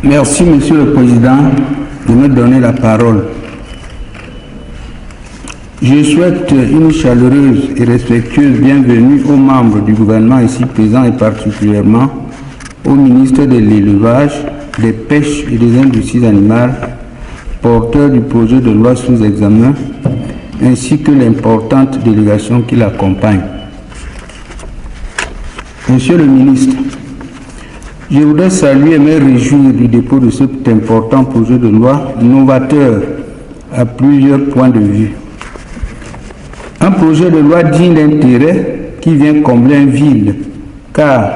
Merci, Monsieur le Président, de me donner la parole. Je souhaite une chaleureuse et respectueuse bienvenue aux membres du gouvernement ici présents et particulièrement au ministre de l'Élevage, des Pêches et des Industries animales, porteur du projet de loi sous examen, ainsi que l'importante délégation qui l'accompagne. Monsieur le ministre, je voudrais saluer et me réjouir du dépôt de cet important projet de loi novateur à plusieurs points de vue. Un projet de loi digne d'intérêt qui vient combler un vide, car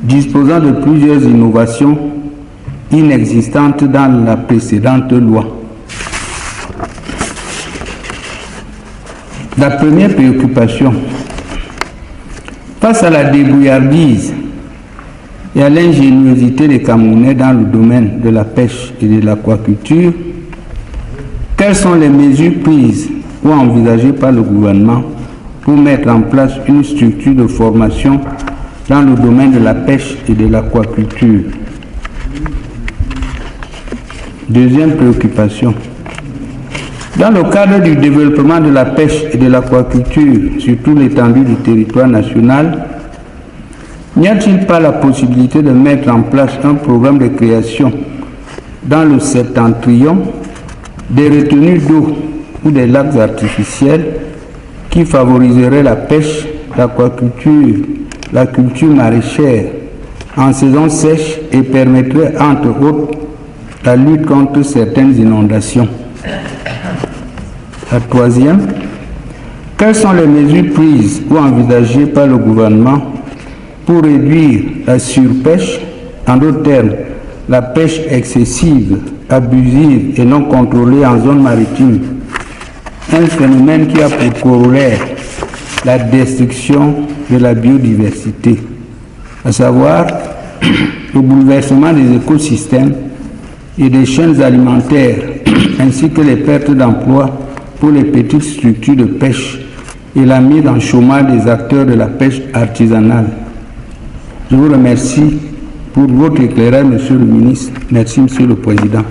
disposant de plusieurs innovations inexistantes dans la précédente loi. La première préoccupation, face à la débrouillardise et à l'ingéniosité des Camerounais dans le domaine de la pêche et de l'aquaculture, quelles sont les mesures prises ou envisagées par le gouvernement pour mettre en place une structure de formation dans le domaine de la pêche et de l'aquaculture? Deuxième préoccupation. Dans le cadre du développement de la pêche et de l'aquaculture sur toute l'étendue du territoire national, n'y a-t-il pas la possibilité de mettre en place un programme de création dans le septentrion des retenues d'eau ou des lacs artificiels qui favoriserait la pêche, l'aquaculture, la culture maraîchère en saison sèche et permettrait entre autres la lutte contre certaines inondations? La troisième, quelles sont les mesures prises ou envisagées par le gouvernement pour réduire la surpêche, en d'autres termes, la pêche excessive, abusive et non contrôlée en zone maritime, un phénomène qui a pour corollaire la destruction de la biodiversité, à savoir le bouleversement des écosystèmes et des chaînes alimentaires, ainsi que les pertes d'emplois pour les petites structures de pêche et la mise en chômage des acteurs de la pêche artisanale. Je vous remercie pour votre éclairage, Monsieur le ministre. Merci, Monsieur le Président.